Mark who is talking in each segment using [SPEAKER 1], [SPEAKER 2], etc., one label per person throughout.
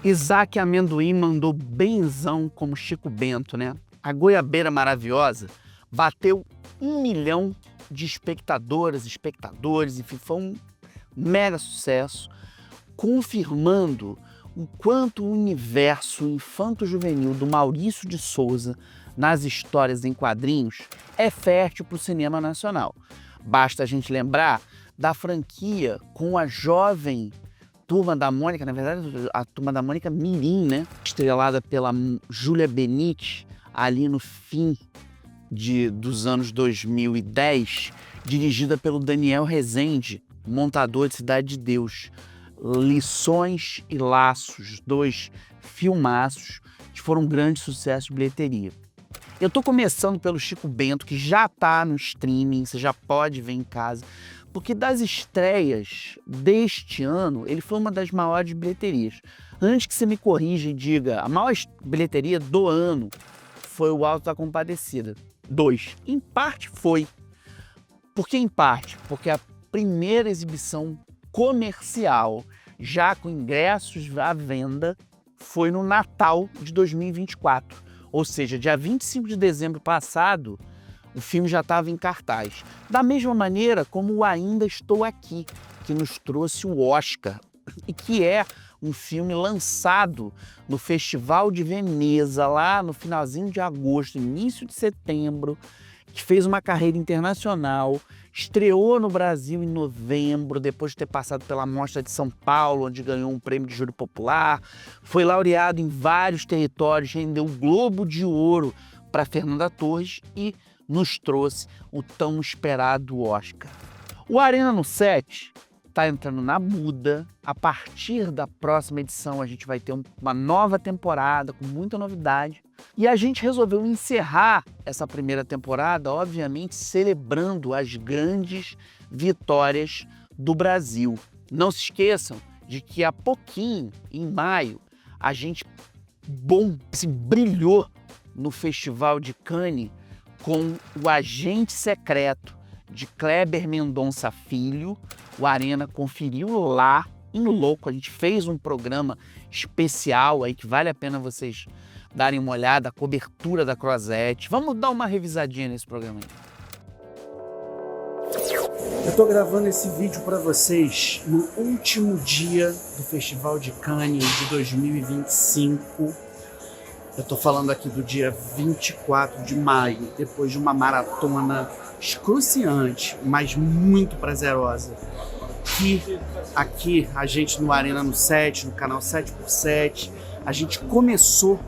[SPEAKER 1] Isaac Amendoim mandou benzão como Chico Bento, né? A Goiabeira Maravilhosa bateu 1 milhão de espectadoras, enfim, foi um mega sucesso, confirmando o quanto o universo infanto-juvenil do Maurício de Souza nas histórias em quadrinhos é fértil para o cinema nacional. Basta a gente lembrar da franquia com a jovem Turma da Mônica, na verdade a Turma da Mônica mirim, né? Estrelada pela Júlia Benite, ali no fim dos anos 2010, dirigida pelo Daniel Rezende, montador de Cidade de Deus. Lições e Laços, 2 filmaços que foram um grande sucesso de bilheteria. Eu tô começando pelo Chico Bento, que já tá no streaming, você já pode ver em casa, porque das estreias deste ano, ele foi uma das maiores bilheterias. Antes que você me corrija e diga, a maior bilheteria do ano foi o Alto da Compadecida 2. Em parte foi. Por que em parte? Porque a primeira exibição comercial, já com ingressos à venda, foi no Natal de 2024. Ou seja, dia 25 de dezembro passado, o filme já estava em cartaz. Da mesma maneira como o Ainda Estou Aqui, que nos trouxe o Oscar, e que é um filme lançado no Festival de Veneza, lá no finalzinho de agosto, início de setembro, que fez uma carreira internacional, estreou no Brasil em novembro, depois de ter passado pela Mostra de São Paulo, onde ganhou um prêmio de júri popular, foi laureado em vários territórios, rendeu o Globo de Ouro para Fernanda Torres e nos trouxe o tão esperado Oscar. O Arena no Set está entrando na muda. A partir da próxima edição a gente vai ter uma nova temporada com muita novidade. E a gente resolveu encerrar essa primeira temporada, obviamente, celebrando as grandes vitórias do Brasil. Não se esqueçam de que há pouquinho, em maio, a gente brilhou no Festival de Cannes com O Agente Secreto, de Kleber Mendonça Filho. O Arena conferiu lá, em louco. A gente fez um programa especial aí que vale a pena vocês darem uma olhada, a cobertura da Croisette. Vamos dar uma revisadinha nesse programa aí. Eu tô gravando esse vídeo para vocês no último dia do Festival de Cannes de 2025. Eu tô falando aqui do dia 24 de maio, depois de uma maratona excruciante, mas muito prazerosa, que aqui a gente no Arena no Set, no canal 7x7, a gente começou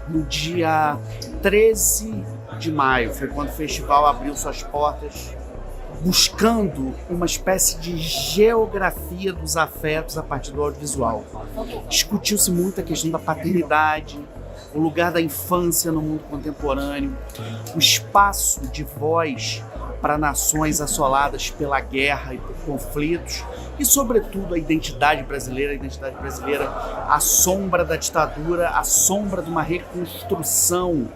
[SPEAKER 1] no dia 13 de maio, foi quando o festival abriu suas portas, buscando uma espécie de geografia dos afetos a partir do audiovisual. Discutiu-se muito a questão da paternidade, o lugar da infância no mundo contemporâneo, o espaço de voz para nações assoladas pela guerra e por conflitos, e, sobretudo, a identidade brasileira, à sombra da ditadura, à sombra de uma reconstrução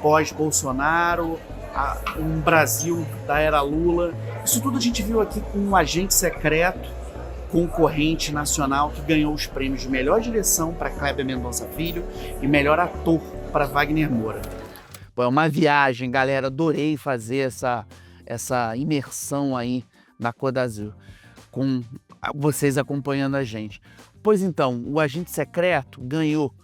[SPEAKER 1] pós-Bolsonaro, um Brasil da era Lula. Isso tudo a gente viu aqui com um agente secreto, concorrente nacional, que ganhou os prêmios de melhor direção para Kleber Mendonça Filho e melhor ator para Wagner Moura. Bom, é uma viagem, galera. Adorei fazer essa imersão aí na Côte d'Azur, com vocês acompanhando a gente. Pois então, o Agente Secreto ganhou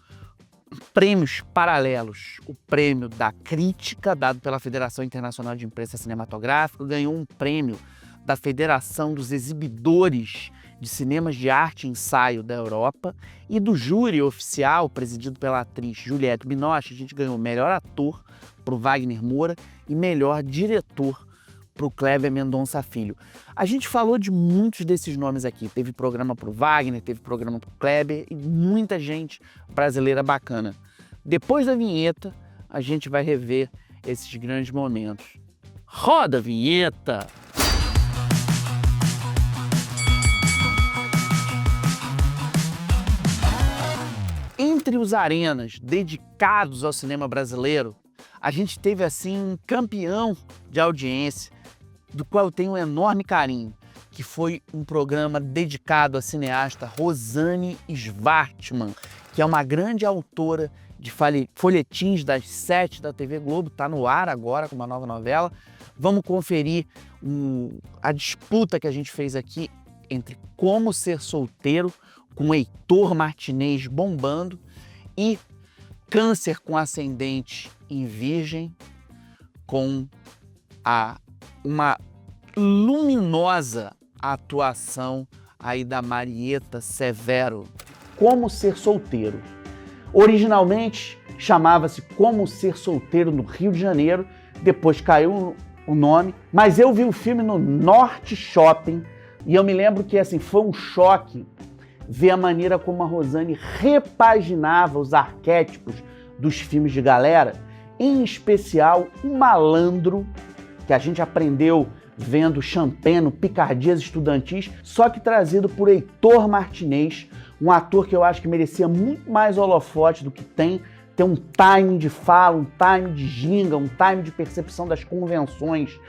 [SPEAKER 1] prêmios paralelos. O prêmio da crítica, dado pela Federação Internacional de Imprensa Cinematográfica, ganhou um prêmio da Federação dos Exibidores de Cinemas de Arte e Ensaio da Europa, e do júri oficial, presidido pela atriz Juliette Binoche. A gente ganhou melhor ator para o Wagner Moura e melhor diretor para o Kleber Mendonça Filho. A gente falou de muitos desses nomes aqui. Teve programa para o Wagner, teve programa para o Kleber e muita gente brasileira bacana. Depois da vinheta, a gente vai rever esses grandes momentos. Roda a vinheta! Entre os arenas dedicados ao cinema brasileiro, a gente teve assim um campeão de audiência, do qual eu tenho um enorme carinho, que foi um programa dedicado à cineasta Rosane Schwartzman, que é uma grande autora de folhetins das 7 da TV Globo, está no ar agora com uma nova novela. Vamos conferir a disputa que a gente fez aqui entre Como Ser Solteiro, com Heitor Martinez bombando, e Câncer com Ascendente em Virgem, com uma luminosa atuação aí da Marieta Severo. Como Ser Solteiro. Originalmente chamava-se Como Ser Solteiro no Rio de Janeiro, depois caiu o nome, mas eu vi o filme no Norte Shopping e eu me lembro que assim, foi um choque ver a maneira como a Rosane repaginava os arquétipos dos filmes de galera, em especial o malandro, que a gente aprendeu vendo Champagne, Picardias Estudantis, só que trazido por Heitor Martinez, um ator que eu acho que merecia muito mais holofote do que tem um timing de fala, um timing de ginga, um timing de percepção das convenções,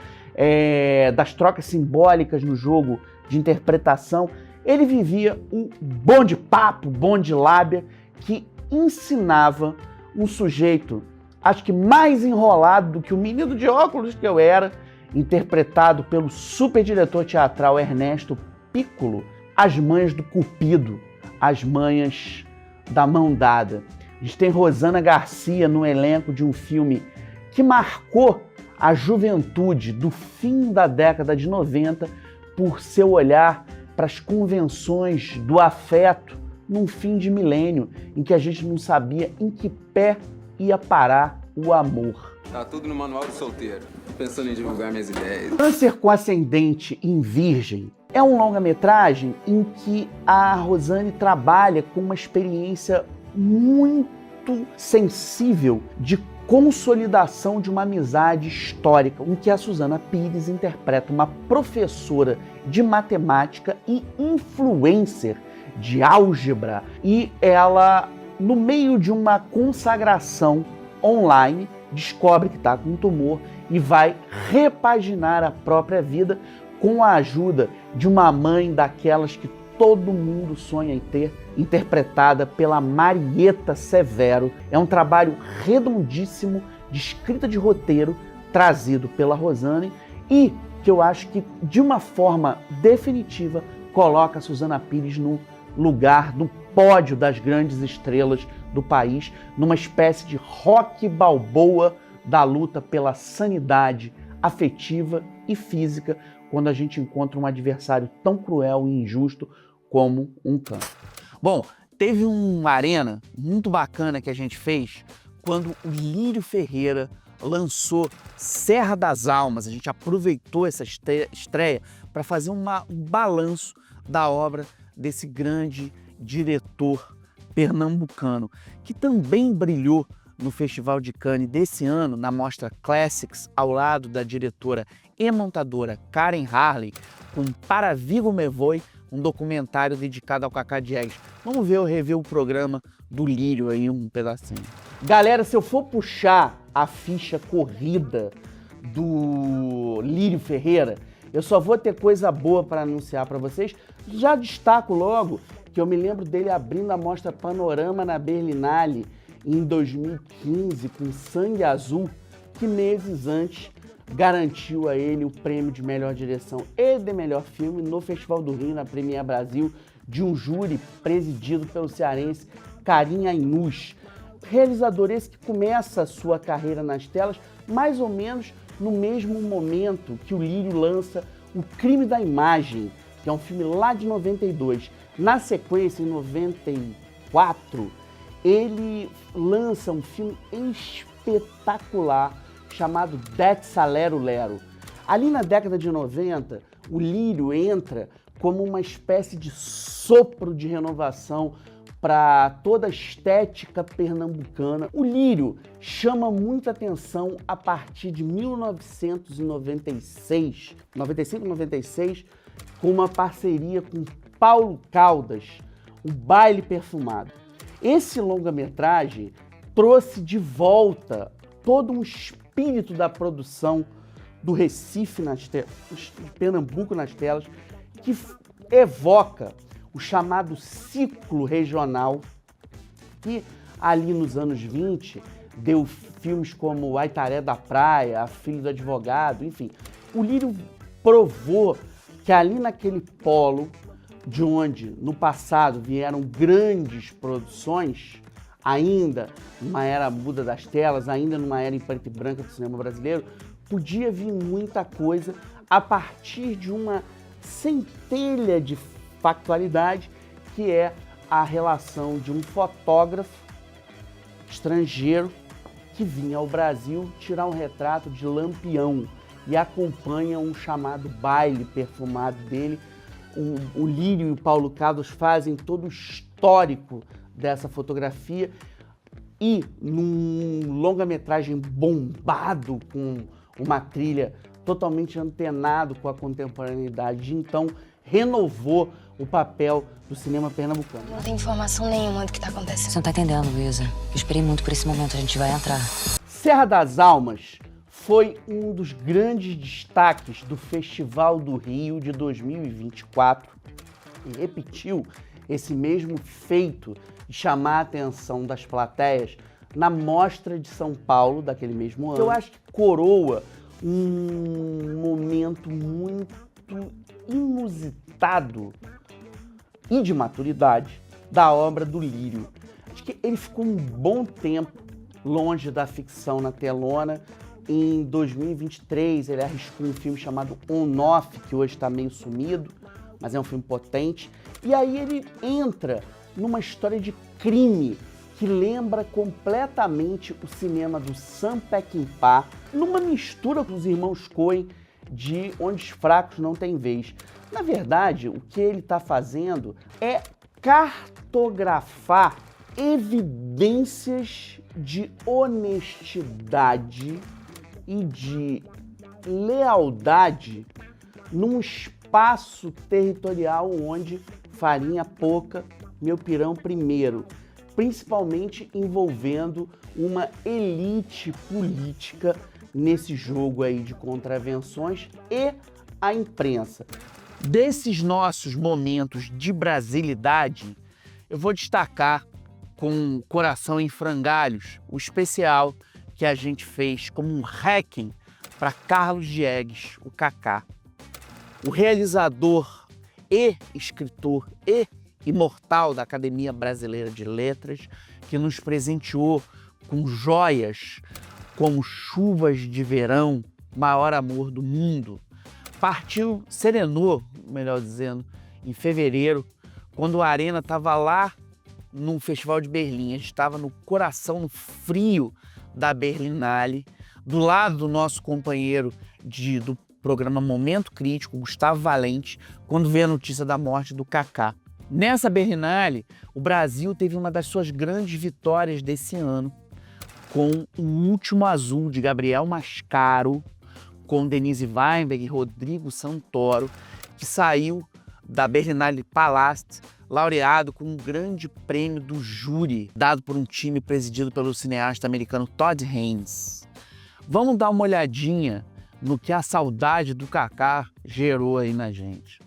[SPEAKER 1] das trocas simbólicas no jogo de interpretação. Ele vivia um bom de papo, bom de lábia, que ensinava um sujeito, acho que mais enrolado do que o menino de óculos que eu era, interpretado pelo super diretor teatral Ernesto Piccolo, as manhas do cupido, as manhas da mão dada. A gente tem Rosana Garcia no elenco de um filme que marcou a juventude do fim da década de 90 por seu olhar para as convenções do afeto num fim de milênio em que a gente não sabia em que pé ia parar o amor.
[SPEAKER 2] Tá tudo no manual do solteiro, pensando em divulgar minhas ideias.
[SPEAKER 1] Câncer com Ascendente em Virgem é um longa-metragem em que a Rosane trabalha com uma experiência muito sensível de consolidação de uma amizade histórica, em que a Suzana Pires interpreta uma professora de matemática e influencer de álgebra, e ela, no meio de uma consagração online, descobre que está com um tumor e vai repaginar a própria vida com a ajuda de uma mãe daquelas que todo mundo sonha em ter, interpretada pela Marieta Severo. É um trabalho redondíssimo de escrita de roteiro trazido pela Rosane e que eu acho que, de uma forma definitiva, coloca a Suzana Pires no lugar, no pódio das grandes estrelas do país, numa espécie de Rocky Balboa da luta pela sanidade afetiva e física, quando a gente encontra um adversário tão cruel e injusto como um câncer. Bom, teve uma arena muito bacana que a gente fez quando o Lírio Ferreira lançou Serra das Almas. A gente aproveitou essa estreia para fazer um balanço da obra desse grande diretor pernambucano, que também brilhou no Festival de Cannes desse ano, na mostra Classics, ao lado da diretora e montadora Karen Harley, com Para Vigo Me Voy, um documentário dedicado ao Cacá Diegues. Vamos rever o programa do Lírio aí, um pedacinho. Galera, se eu for puxar a ficha corrida do Lírio Ferreira, eu só vou ter coisa boa para anunciar para vocês. Já destaco logo que eu me lembro dele abrindo a mostra Panorama na Berlinale em 2015 com Sangue Azul, que meses antes garantiu a ele o prêmio de melhor direção e de melhor filme no Festival do Rio, na Premiere Brasil, de um júri presidido pelo cearense Karim Ainus. Realizador esse que começa a sua carreira nas telas mais ou menos no mesmo momento que o Lírio lança O Crime da Imagem, que é um filme lá de 92. Na sequência, em 94, ele lança um filme espetacular chamado That's Lero Lero. Ali na década de 90, o Lírio entra como uma espécie de sopro de renovação para toda a estética pernambucana. O Lírio chama muita atenção a partir de 1996, 95-96, com uma parceria com Paulo Caldas, O Baile Perfumado. Esse longa-metragem trouxe de volta todo um espírito da produção do Recife de Pernambuco nas telas, que evoca o chamado ciclo regional, que ali nos anos 20 deu filmes como Aitaré da Praia, A Filho do Advogado, enfim. O Lírio provou que ali naquele polo, de onde no passado vieram grandes produções, ainda numa era muda das telas, ainda numa era em preto e branco do cinema brasileiro, podia vir muita coisa a partir de uma centelha de factualidade, que é a relação de um fotógrafo estrangeiro que vinha ao Brasil tirar um retrato de Lampião e acompanha um chamado baile perfumado dele. O Lírio e o Paulo Carlos fazem todo o histórico dessa fotografia e num longa-metragem bombado com uma trilha totalmente antenado com a contemporaneidade, então renovou o papel do cinema pernambucano.
[SPEAKER 3] Não tem informação nenhuma do que está acontecendo.
[SPEAKER 4] Você não tá entendendo, Luísa. Eu esperei muito por esse momento, a gente vai entrar.
[SPEAKER 1] Serra das Almas foi um dos grandes destaques do Festival do Rio de 2024 e repetiu esse mesmo feito de chamar a atenção das plateias na Mostra de São Paulo daquele mesmo ano. Eu acho que coroa um momento muito inusitado e de maturidade da obra do Lírio. Acho que ele ficou um bom tempo longe da ficção na telona. Em 2023, ele arriscou um filme chamado On-Off, que hoje está meio sumido, mas é um filme potente. E aí ele entra numa história de crime que lembra completamente o cinema do Sam Peckinpah, numa mistura com os irmãos Coen de Onde os Fracos Não Têm Vez. Na verdade, o que ele está fazendo é cartografar evidências de honestidade e de lealdade num espaço territorial onde farinha pouca, meu pirão primeiro, principalmente envolvendo uma elite política nesse jogo aí de contravenções e a imprensa. Desses nossos momentos de brasilidade, eu vou destacar com Coração em Frangalhos, o especial que a gente fez como um hacking para Carlos Diegues, o Kaká. O realizador e escritor e imortal da Academia Brasileira de Letras, que nos presenteou com joias como Chuvas de Verão, Maior Amor do Mundo. Serenou, melhor dizendo, em fevereiro, quando a Arena estava lá no Festival de Berlim. A gente estava no coração, no frio da Berlinale, do lado do nosso companheiro do programa Momento Crítico, Gustavo Valente, quando veio a notícia da morte do Kaká. Nessa Berlinale, o Brasil teve uma das suas grandes vitórias desse ano, com O Último Azul, de Gabriel Mascaro, com Denise Weinberg e Rodrigo Santoro, que saiu da Berlinale Palast, laureado com um grande prêmio do júri, dado por um time presidido pelo cineasta americano Todd Haynes. Vamos dar uma olhadinha no que a saudade do Kaká gerou aí na gente.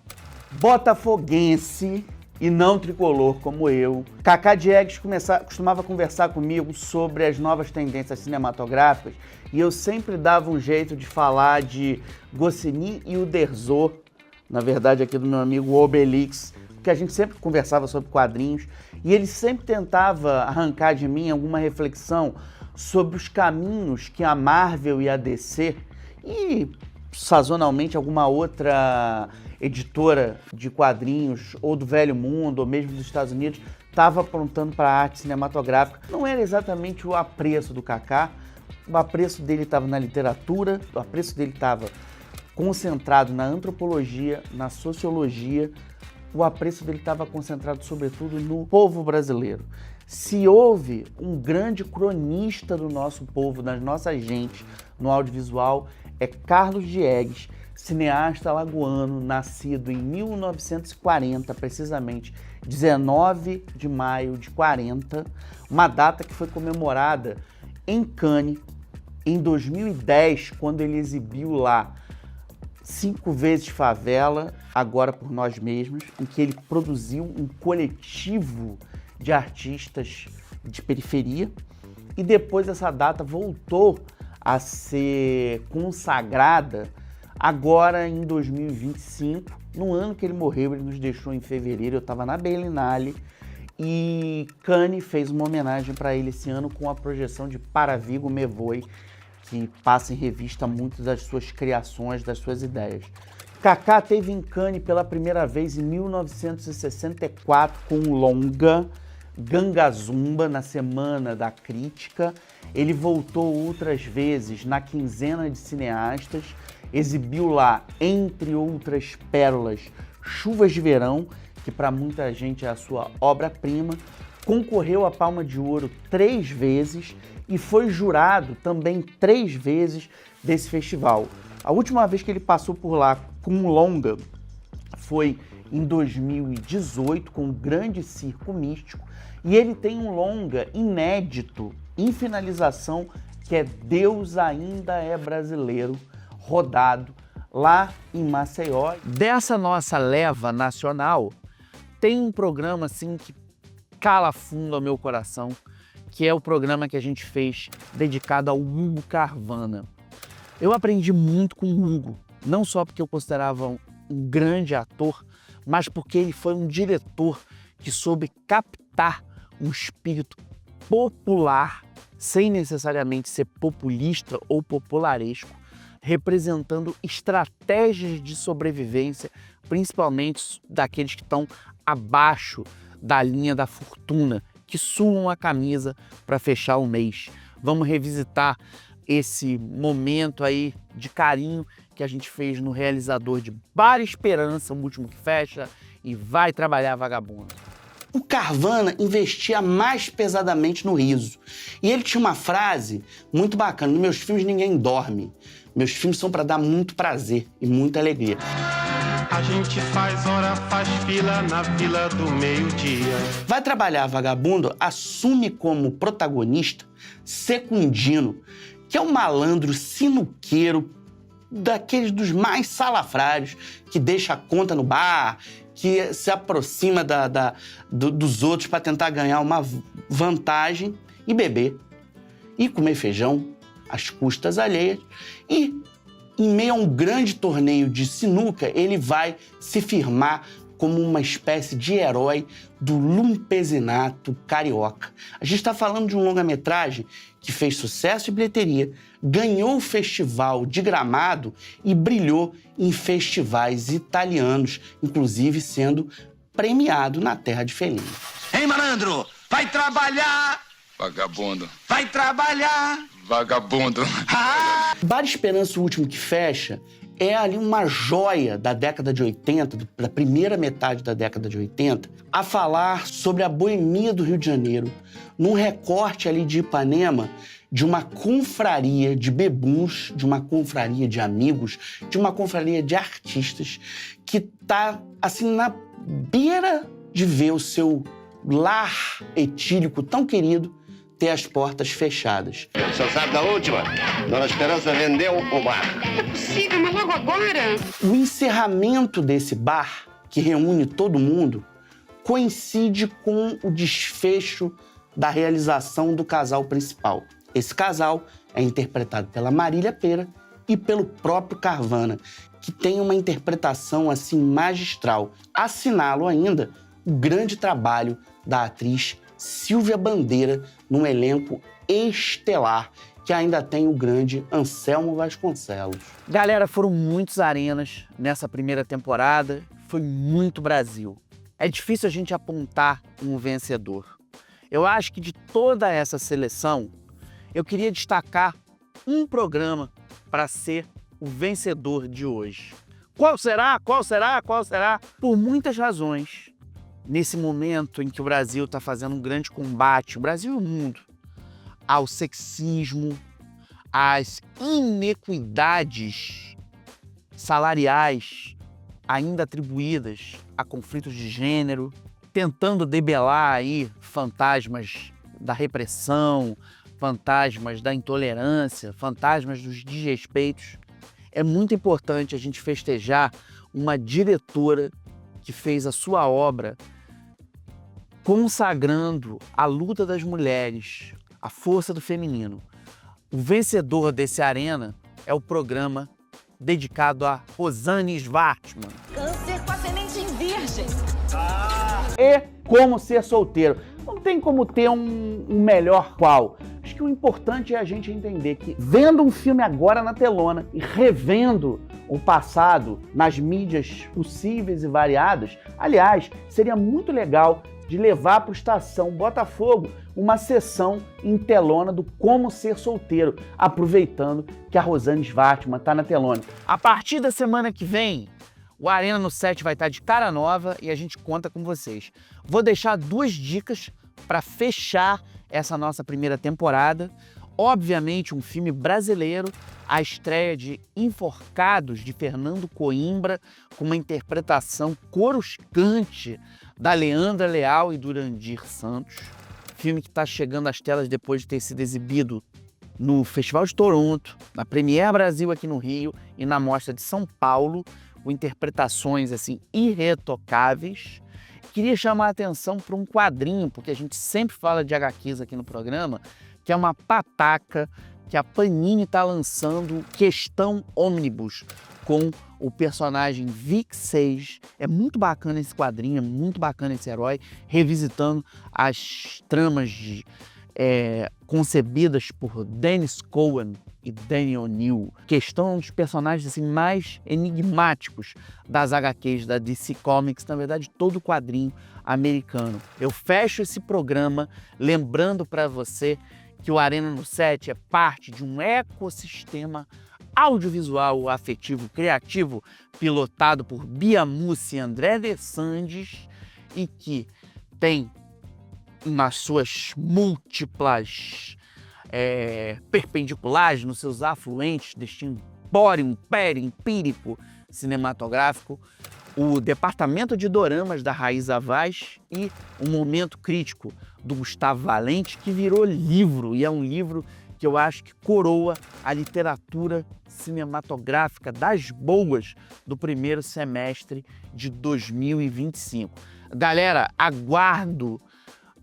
[SPEAKER 1] Botafoguense e não tricolor como eu, Kaká Diegues costumava conversar comigo sobre as novas tendências cinematográficas e eu sempre dava um jeito de falar de Goscinny e Uderzo, na verdade aqui do meu amigo Obelix, porque a gente sempre conversava sobre quadrinhos e ele sempre tentava arrancar de mim alguma reflexão sobre os caminhos que a Marvel e a DC e sazonalmente alguma outra editora de quadrinhos ou do Velho Mundo ou mesmo dos Estados Unidos estava apontando para a arte cinematográfica. Não era exatamente o apreço do Kaká, o apreço dele estava na literatura, o apreço dele estava concentrado na antropologia, na sociologia, o apreço dele estava concentrado sobretudo no povo brasileiro. Se houve um grande cronista do nosso povo, das nossas gentes, no audiovisual, é Carlos Diegues, cineasta alagoano, nascido em 1940, precisamente 19 de maio de 40, uma data que foi comemorada em Cannes em 2010, quando ele exibiu lá 5 vezes Favela, agora por nós mesmos, em que ele produziu um coletivo de artistas de periferia e depois essa data voltou a ser consagrada agora em 2025, no ano que ele morreu. Ele nos deixou em fevereiro, eu estava na Berlinale e Cannes fez uma homenagem para ele esse ano com a projeção de Para Vigo Me Voe, que passa em revista muitas das suas criações, das suas ideias. Kaká teve em Cannes pela primeira vez em 1964 com o longa Gangazumba, na Semana da Crítica. Ele voltou outras vezes na Quinzena de Cineastas, exibiu lá, entre outras pérolas, Chuvas de Verão, que para muita gente é a sua obra-prima, concorreu à Palma de Ouro 3 vezes e foi jurado também 3 vezes desse festival. A última vez que ele passou por lá com um longa foi em 2018, com o Grande Circo Místico, e ele tem um longa inédito, em finalização, que é Deus Ainda é Brasileiro, rodado lá em Maceió. Dessa nossa leva nacional, tem um programa assim que cala fundo ao meu coração, que é o programa que a gente fez dedicado ao Hugo Carvana. Eu aprendi muito com o Hugo, não só porque eu considerava um grande ator, mas porque ele foi um diretor que soube captar um espírito popular, sem necessariamente ser populista ou popularesco, representando estratégias de sobrevivência, principalmente daqueles que estão abaixo da linha da fortuna, que suam a camisa para fechar o mês. Vamos revisitar esse momento aí de carinho que a gente fez no realizador de Bar Esperança, o último que fecha, e Vai Trabalhar Vagabundo.
[SPEAKER 5] O Carvana investia mais pesadamente no riso. E ele tinha uma frase muito bacana: nos meus filmes ninguém dorme. Meus filmes são para dar muito prazer e muita alegria.
[SPEAKER 6] A gente faz hora, faz fila na fila do meio-dia.
[SPEAKER 5] Vai Trabalhar Vagabundo assume como protagonista Secundino, que é um malandro sinuqueiro, daqueles dos mais salafrários, que deixa a conta no bar, que se aproxima dos outros para tentar ganhar uma vantagem e beber. E comer feijão às custas alheias. E, em meio a um grande torneio de sinuca, ele vai se firmar como uma espécie de herói do lumpesinato carioca. A gente está falando de um longa-metragem que fez sucesso e bilheteria, ganhou o Festival de Gramado e brilhou em festivais italianos, inclusive sendo premiado na terra de Fellini.
[SPEAKER 6] Ei, malandro, vai trabalhar!
[SPEAKER 2] Vagabundo.
[SPEAKER 6] Vai trabalhar!
[SPEAKER 2] Vagabundo.
[SPEAKER 5] Bar Esperança, o último que fecha, é ali uma joia da década de 80, da primeira metade da década de 80, a falar sobre a boemia do Rio de Janeiro, num recorte ali de Ipanema, de uma confraria de bebuns, de uma confraria de amigos, de uma confraria de artistas, que tá, assim, na beira de ver o seu lar etílico tão querido ter as portas fechadas.
[SPEAKER 7] Só sabe da última? Dona Esperança vendeu o bar.
[SPEAKER 8] Não é possível, mas logo agora?
[SPEAKER 5] O encerramento desse bar, que reúne todo mundo, coincide com o desfecho da realização do casal principal. Esse casal é interpretado pela Marília Pêra e pelo próprio Carvana, que tem uma interpretação assim magistral. Assinalo ainda o grande trabalho da atriz Silvia Bandeira num elenco estelar, que ainda tem o grande Anselmo Vasconcelos.
[SPEAKER 1] Galera, foram muitos arenas nessa primeira temporada, foi muito Brasil. É difícil a gente apontar um vencedor. Eu acho que de toda essa seleção, eu queria destacar um programa para ser o vencedor de hoje. Qual será? Qual será? Qual será? Por muitas razões. Nesse momento em que o Brasil está fazendo um grande combate, o Brasil e o mundo, ao sexismo, às inequidades salariais ainda atribuídas a conflitos de gênero, tentando debelar aí fantasmas da repressão, fantasmas da intolerância, fantasmas dos desrespeitos. é muito importante a gente festejar uma diretora que fez a sua obra consagrando a luta das mulheres, a força do feminino. O vencedor desse Arena é o programa dedicado a Rosane Schwartzman.
[SPEAKER 9] Câncer com ascendente em virgem.
[SPEAKER 1] E Como Ser Solteiro. Não tem como ter um melhor qual. Acho que o importante é a gente entender que, vendo um filme agora na telona e revendo o passado nas mídias possíveis e variadas, aliás, seria muito legal de levar para o Estação Botafogo uma sessão em telona do Como Ser Solteiro, aproveitando que a Rosane Schwartzman está na telona. A partir da semana que vem, o Arena no 7 vai estar de cara nova e a gente conta com vocês. Vou deixar 2 dicas para fechar essa nossa primeira temporada. Obviamente, um filme brasileiro, a estreia de Enforcados, de Fernando Coimbra, com uma interpretação coruscante da Leandra Leal e do Urandir Santos. Filme que está chegando às telas depois de ter sido exibido no Festival de Toronto, na Premiere Brasil aqui no Rio e na Mostra de São Paulo, com interpretações assim irretocáveis. Queria chamar a atenção para um quadrinho, porque a gente sempre fala de HQs aqui no programa, que é uma pataca que a Panini está lançando, Questão Ônibus, com o personagem Vic Sage. É muito bacana esse quadrinho, é muito bacana esse herói, revisitando as tramas concebidas por Dennis Cowan e Danny O'Neill. Questão dos personagens assim, mais enigmáticos das HQs da DC Comics, na verdade todo o quadrinho americano. Eu fecho esse programa lembrando para você que o Arena no 7 é parte de um ecossistema audiovisual, afetivo, criativo, pilotado por Bia Mussi e André De Sandes, e que tem nas suas múltiplas perpendiculares, nos seus afluentes deste empório empírico cinematográfico, o Departamento de Doramas da Raíza Vaz e o Momento Crítico do Gustavo Valente, que virou livro, e é um livro que eu acho que coroa a literatura cinematográfica das boas do primeiro semestre de 2025. Galera, aguardo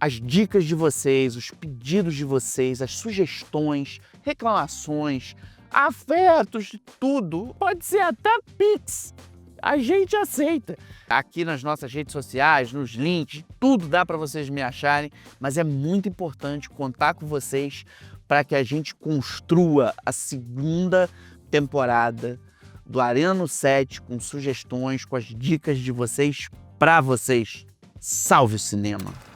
[SPEAKER 1] as dicas de vocês, os pedidos de vocês, as sugestões, reclamações, afetos, tudo. Pode ser até Pix. A gente aceita. Aqui nas nossas redes sociais, nos links, tudo dá para vocês me acharem, mas é muito importante contar com vocês para que a gente construa a segunda temporada do Arena no 7 com sugestões, com as dicas de vocês para vocês. Salve o cinema!